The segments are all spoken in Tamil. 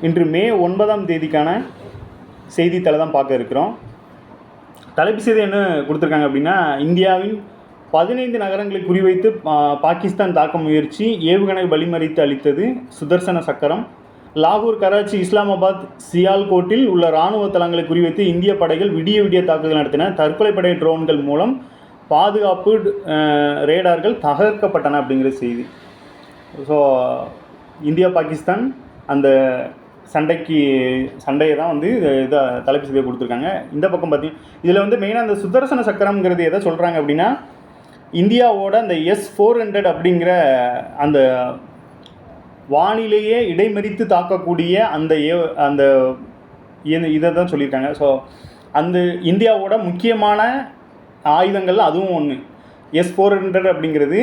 இன்று மே 9ஆம் தேதிக்கான செய்தித்தாளை தான் பார்க்க இருக்கிறோம். தலைப்பு செய்தி என்ன கொடுத்துருக்காங்க அப்படின்னா, இந்தியாவின் 15 நகரங்களை குறிவைத்து பாகிஸ்தான் தாக்க முயற்சி, ஏவுகணை வழிமறித்து அளித்தது சுதர்சன சக்கரம். லாகூர், கராச்சி, இஸ்லாமாபாத், சியால்கோட்டில் உள்ள இராணுவ தளங்களை குறிவைத்து இந்திய படைகள் விடிய விடிய தாக்குதல் நடத்தின. தற்கொலைப்படை ட்ரோன்கள் மூலம் பாதுகாப்பு ரேடார்கள் தகர்க்கப்பட்டன அப்படிங்கிற செய்தி. ஸோ இந்தியா பாகிஸ்தான் அந்த சண்டையை தான் வந்து இதை தலைப்பு செய்தியை கொடுத்துருக்காங்க. இந்த பக்கம் பார்த்தீங்கன்னா இதில் வந்து மெயினாக அந்த சுதர்சன சக்கரம்ங்கிறது எதை சொல்கிறாங்க அப்படின்னா, இந்தியாவோட அந்த S-400 அப்படிங்கிற அந்த வானிலேயே இடைமறித்து தாக்கக்கூடிய அந்த இதை தான் சொல்லியிருக்காங்க. ஸோ அந்த இந்தியாவோட முக்கியமான ஆயுதங்கள் அதுவும் ஒன்று. S-400 அப்படிங்கிறது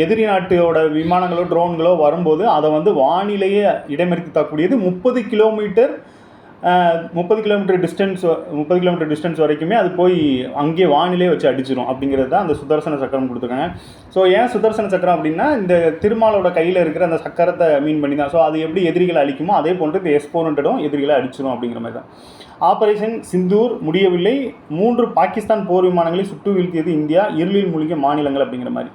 எதிரி நாட்டோட விமானங்களோ ட்ரோன்களோ வரும்போது அதை வந்து வானிலேயே இடைமறித்து தாக்கக்கூடியது. 30 கிலோமீட்டர் டிஸ்டன்ஸ் வரைக்குமே அது போய் அங்கேயே வானிலே வச்சு அடிச்சிடும் அப்படிங்கிறது தான் அந்த சுதர்சன சக்கரம் கொடுத்துருக்காங்க. ஸோ ஏன் சுதர்சன சக்கரம் அப்படின்னா, இந்த திருமாலோட கையில் இருக்கிற அந்த சக்கரத்தை மீன் பண்ணி தான். ஸோ அது எப்படி எதிரிகளை அழிக்குமோ அதே போன்று இந்த S-400 எதிரிகளை அடிச்சிடும் அப்படிங்கிற மாதிரி தான். ஆபரேஷன் சிந்தூர் முடியவில்லை, 3 பாகிஸ்தான் போர் விமானங்களை சுட்டு வீழ்த்தியது இந்தியா, இருளில் மூழ்கிய மாநிலங்கள் அப்படிங்கிற மாதிரி.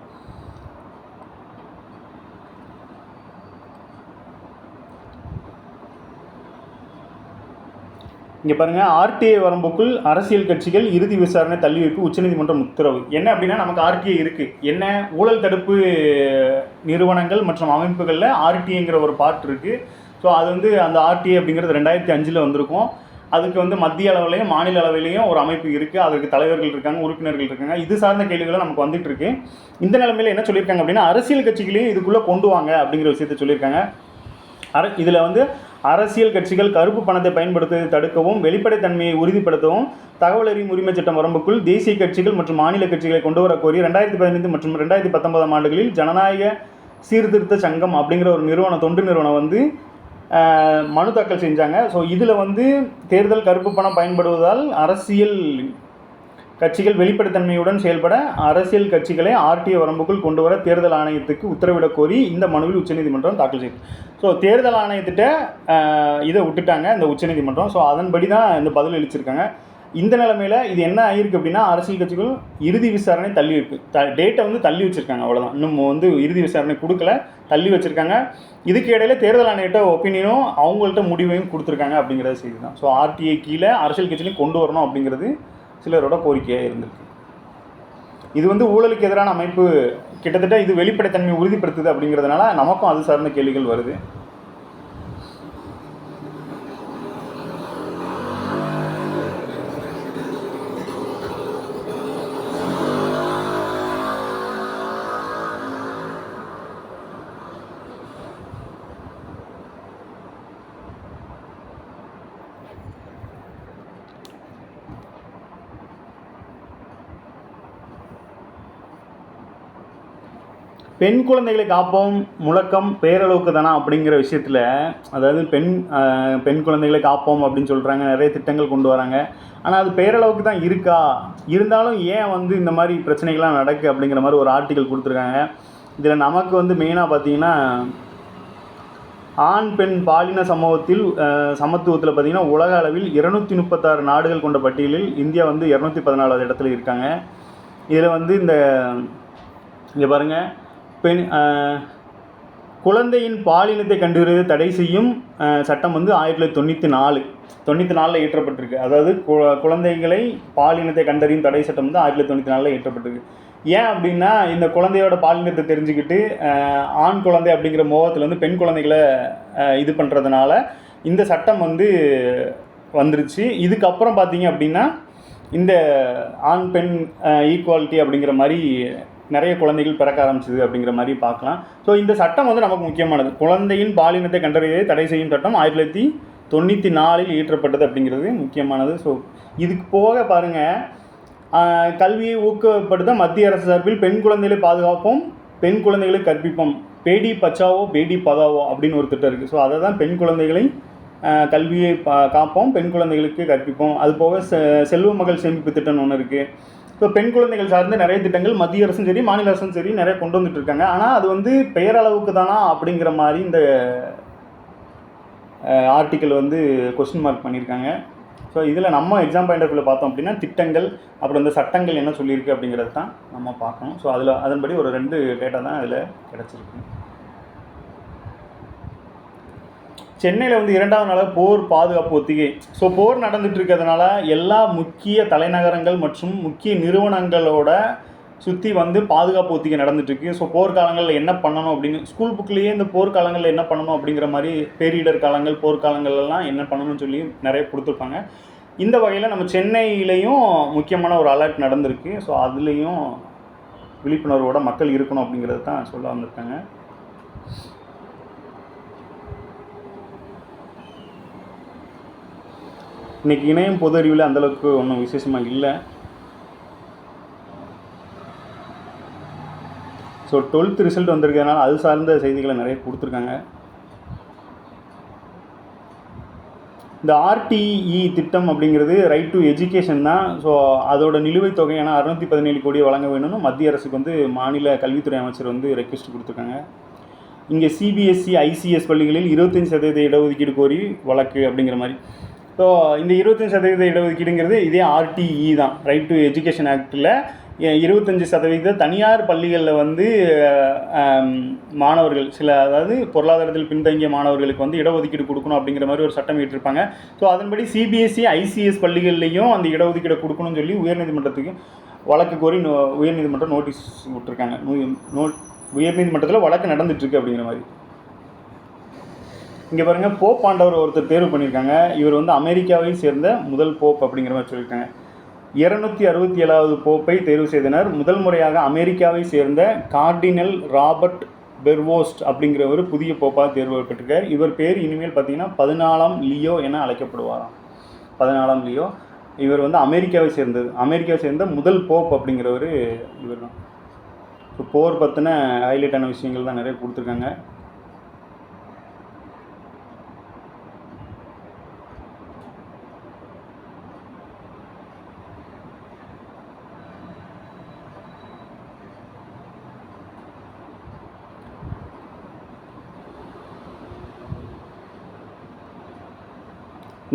இங்கே பாருங்கள், RTI வரம்புக்குள் அரசியல் கட்சிகள் இறுதி விசாரணை தள்ளி வைப்பு, உச்சநீதிமன்றம் உத்தரவு. என்ன அப்படின்னா, நமக்கு RTI இருக்குது. என்ன ஊழல் தடுப்பு நிறுவனங்கள் மற்றும் அமைப்புகளில் RTIங்கிற ஒரு பார்ட் இருக்குது. ஸோ அது வந்து அந்த RTI அப்படிங்கிறது 2005 வந்திருக்கும். அதுக்கு வந்து மத்திய அளவிலையும் மாநில அளவிலையும் ஒரு அமைப்பு இருக்குது. அதற்கு தலைவர்கள் இருக்காங்க, உறுப்பினர்கள் இருக்காங்க. இது சார்ந்த கேள்விகளும் நமக்கு வந்துட்டு இருக்கு. இந்த நிலைமையில் என்ன சொல்லியிருக்காங்க அப்படின்னா, அரசியல் கட்சிகளையும் இதுக்குள்ளே கொண்டு வாங்க அப்படிங்கிற விஷயத்தை சொல்லியிருக்காங்க. இதில் வந்து அரசியல் கட்சிகள் கருப்பு பணத்தை பயன்படுத்துவதை தடுக்கவும், வெளிப்படைத்தன்மையை உறுதிப்படுத்தவும் தகவல் அறியும் உரிமை சட்டம் வரம்புக்குள் தேசிய கட்சிகள் மற்றும் மாநில கட்சிகளை கொண்டு வர கோரி 2015 மற்றும் 2019 ஆண்டுகளில் ஜனநாயக சீர்திருத்த சங்கம் அப்படிங்கிற ஒரு தொண்டு நிறுவனம் வந்து மனு தாக்கல் செஞ்சாங்க. ஸோ இதில் வந்து தேர்தல் கருப்பு பணம் பயன்படுவதால் அரசியல் கட்சிகள் வெளிப்படைத்தன்மையுடன் செயல்பட அரசியல் கட்சிகளை RTI வரம்புக்குள் கொண்டு வர தேர்தல் ஆணையத்துக்கு உத்தரவிட கோரி இந்த மனுவில் உச்சநீதிமன்றம் தாக்கல் செய்தது. ஸோ தேர்தல் ஆணையத்திட்ட இதை விட்டுட்டாங்க இந்த உச்சநீதிமன்றம். ஸோ அதன்படி தான் இந்த பதில் அளிச்சிருக்காங்க. இந்த நிலைமையில் இது என்ன ஆகிருக்கு அப்படின்னா, அரசியல் கட்சிகள் இறுதி விசாரணை தள்ளி வைப்பு, டேட்டை வந்து தள்ளி வச்சுருக்காங்க. அவ்வளோதான், இன்னும் வந்து இறுதி விசாரணை கொடுக்கல, தள்ளி வச்சுருக்காங்க. இதுக்கு இடையில தேர்தல் ஆணையிட்ட ஒப்பீனியனும் அவங்கள்ட்ட முடிவையும் கொடுத்துருக்காங்க அப்படிங்கிற செய்தி தான். ஸோ RTI கீழே அரசியல் கட்சிகளையும் கொண்டு வரணும் அப்படிங்கிறது சிலரோட கோரிக்கையாக இருந்திருக்கு. இது வந்து ஊழலுக்கு எதிரான அமைப்பு, கிட்டத்தட்ட இது வெளிப்படைத்தன்மையை உறுதிப்படுத்துது அப்படிங்கிறதுனால நமக்கும் அது சார்ந்த கேள்விகள் வருது. பெண் குழந்தைகளை காப்போம் முழக்கம் பேரளவுக்கு தானா அப்படிங்கிற விஷயத்தில், அதாவது பெண் குழந்தைகளை காப்போம் அப்படின்னு சொல்கிறாங்க, நிறைய திட்டங்கள் கொண்டு வராங்க. ஆனால் அது பேரளவுக்கு தான் இருக்கா? இருந்தாலும் ஏன் வந்து இந்த மாதிரி பிரச்சனைகள்லாம் நடக்குது அப்படிங்கிற மாதிரி ஒரு ஆர்டிக்கல் கொடுத்துருக்காங்க. இதில் நமக்கு வந்து மெயினாக பார்த்தீங்கன்னா, ஆண் பெண் பாலின சமத்துவத்தில் பார்த்திங்கன்னா உலக அளவில் 236 நாடுகள் கொண்ட பட்டியலில் இந்தியா வந்து 214வது இடத்துல இருக்காங்க. இதில் வந்து இங்கே பாருங்கள், குழந்தையின் பாலினத்தை கண்டறிவதை தடை செய்யும் சட்டம் வந்து 1994 இயற்றப்பட்டிருக்கு. அதாவது குழந்தைகளை பாலினத்தை கண்டறியும் தடை சட்டம் வந்து 1994 இயற்றப்பட்டிருக்கு. ஏன் அப்படின்னா, இந்த குழந்தையோட பாலினத்தை தெரிஞ்சுக்கிட்டு ஆண் குழந்தை அப்படிங்கிற மோகத்தில் வந்து பெண் குழந்தைகளை இது பண்ணுறதுனால இந்த சட்டம் வந்து வந்துருச்சு. இதுக்கப்புறம் பார்த்தீங்க அப்படின்னா, இந்த ஆண் பெண் ஈக்குவாலிட்டி அப்படிங்கிற மாதிரி நிறைய குழந்தைகள் பிறக்க ஆரம்பிச்சிது அப்படிங்கிற மாதிரி பார்க்கலாம். ஸோ இந்த சட்டம் வந்து நமக்கு முக்கியமானது. குழந்தையின் பாலினத்தை கண்டறிவதை தடை செய்யும் சட்டம் 1994 இயற்றப்பட்டது அப்படிங்கிறது முக்கியமானது. ஸோ இதுக்கு போக பாருங்கள், கல்வியை ஊக்கப்படுத்த மத்திய அரசு சார்பில் பெண் குழந்தைகளை பாதுகாப்போம், பெண் குழந்தைகளை கற்பிப்போம், பேடி பச்சாவோ பேடி பதாவோ அப்படின்னு ஒரு திட்டம் இருக்குது. ஸோ அதை தான் பெண் குழந்தைகளை கல்வியை காப்போம், பெண் குழந்தைகளுக்கு கற்பிப்போம். அது போக செல்வ மகள் சேமிப்பு திட்டம்னு ஒன்று இருக்குது. ஸோ பெண் குழந்தைகள் சார்ந்து நிறைய திட்டங்கள் மத்திய அரசும் சரி மாநில அரசும் சரி நிறைய கொண்டு வந்துட்டு இருக்காங்க. ஆனால் அது வந்து பெயரளவுக்கு தானா அப்படிங்கிற மாதிரி இந்த ஆர்டிக்கல் வந்து கொஸ்டின் மார்க் பண்ணியிருக்காங்க. ஸோ இதில் நம்ம எக்ஸாம் பாயிண்ட் ஆஃப் வியூவில் பார்த்தோம் அப்படின்னா திட்டங்கள் அப்புறம் இந்த சட்டங்கள் என்ன சொல்லியிருக்கு அப்படிங்கிறது தான் நம்ம பார்க்கணும். ஸோ அதில் அதன்படி ஒரு 2 டேட்டா தான் அதில் கிடச்சிருக்கு. சென்னையில் வந்து 2வது நாளாக போர் பாதுகாப்பு ஒத்திகை. ஸோ போர் நடந்துட்டு இருக்கிறதுனால எல்லா முக்கிய தலைநகரங்கள் மற்றும் முக்கிய நிறுவனங்களோட சுற்றி வந்து பாதுகாப்பு ஒத்திகை நடந்துட்டுருக்கு. ஸோ போர்க்காலங்களில் என்ன பண்ணணும் அப்படின்னு ஸ்கூல் புக்லேயே இந்த போர்க்காலங்களில் என்ன பண்ணணும் அப்படிங்கிற மாதிரி பேரிடர் காலங்கள் போர்க்காலங்கள்லாம் என்ன பண்ணணும்னு சொல்லி நிறைய கொடுத்துருப்பாங்க. இந்த வகையில் நம்ம சென்னையிலையும் முக்கியமான ஒரு அலர்ட் நடந்திருக்கு. ஸோ அதுலேயும் விழிப்புணர்வோட மக்கள் இருக்கணும் அப்படிங்கிறது தான் சொல்ல வந்திருக்காங்க. இன்றைக்கி இணையம் பொது அறிவில் அந்தளவுக்கு ஒன்றும் விசேஷமாக இல்லை. ஸோ 12th ரிசல்ட் வந்திருக்கிறதுனால அது சார்ந்த செய்திகளை நிறைய கொடுத்துருக்காங்க. இந்த ஆர்டிஇ திட்டம் அப்படிங்கிறது ரைட் டு எஜுகேஷன் தான். ஸோ அதோட நிலுவைத் தொகையான 617 கோடியை வழங்க வேணும்னு மத்திய அரசுக்கு வந்து மாநில கல்வித்துறை அமைச்சர் வந்து ரெக்வெஸ்ட் கொடுத்துருக்காங்க. இங்கே சிபிஎஸ்சி ஐசிஎஸ் பள்ளிகளில் 25% இடஒதுக்கீடு கோரி வழக்கு அப்படிங்கிற மாதிரி. ஸோ இந்த 25% இடஒதுக்கீடுங்கிறது இதே ஆர்டிஇ தான், ரைட் டு எஜுகேஷன் ஆக்டில் 25% தனியார் பள்ளிகளில் வந்து மாணவர்கள் அதாவது பொருளாதாரத்தில் பின்தங்கிய மாணவர்களுக்கு வந்து இடஒதுக்கீடு கொடுக்கணும் அப்படிங்கிற மாதிரி ஒரு சட்டம் ஏற்றிருப்பாங்க. ஸோ அதன்படி சிபிஎஸ்சி ஐசிஎஸ் பள்ளிகள்லையும் அந்த இடஒதுக்கீடை கொடுக்கணும்னு சொல்லி உயர்நீதிமன்றத்துக்கு வழக்கு கோரி உயர்நீதிமன்றம் நோட்டீஸ் விட்டுருக்காங்க. உயர்நீதிமன்றத்தில் வழக்கு நடந்துட்டுருக்கு அப்படிங்கிற மாதிரி. இங்கே பாருங்கள், போப் ஆண்டவர் ஒருத்தர் தேர்வு பண்ணியிருக்காங்க. இவர் வந்து அமெரிக்காவை சேர்ந்த முதல் போப் அப்படிங்கிற மாதிரி சொல்லியிருக்காங்க. 267வது போப்பை தேர்வு செய்தனர். முதல் முறையாக அமெரிக்காவை சேர்ந்த கார்டினல் ராபர்ட் பெர்வோஸ்ட் அப்படிங்கிற ஒரு புதிய போப்பாக தேர்வு பெற்றிருக்கார். இவர் பேர் இனிமேல் பார்த்தீங்கன்னா 14ஆம் லியோ என அழைக்கப்படுவாராம். 14ஆம் லியோ. இவர் வந்து அமெரிக்காவை சேர்ந்த முதல் போப் அப்படிங்கிறவர் இவர் தான். ஸோ போர் பற்றின ஹைலைட்டான விஷயங்கள் தான் நிறைய கொடுத்துருக்காங்க.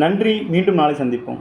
நன்றி. மீண்டும் நாளை சந்திப்போம்.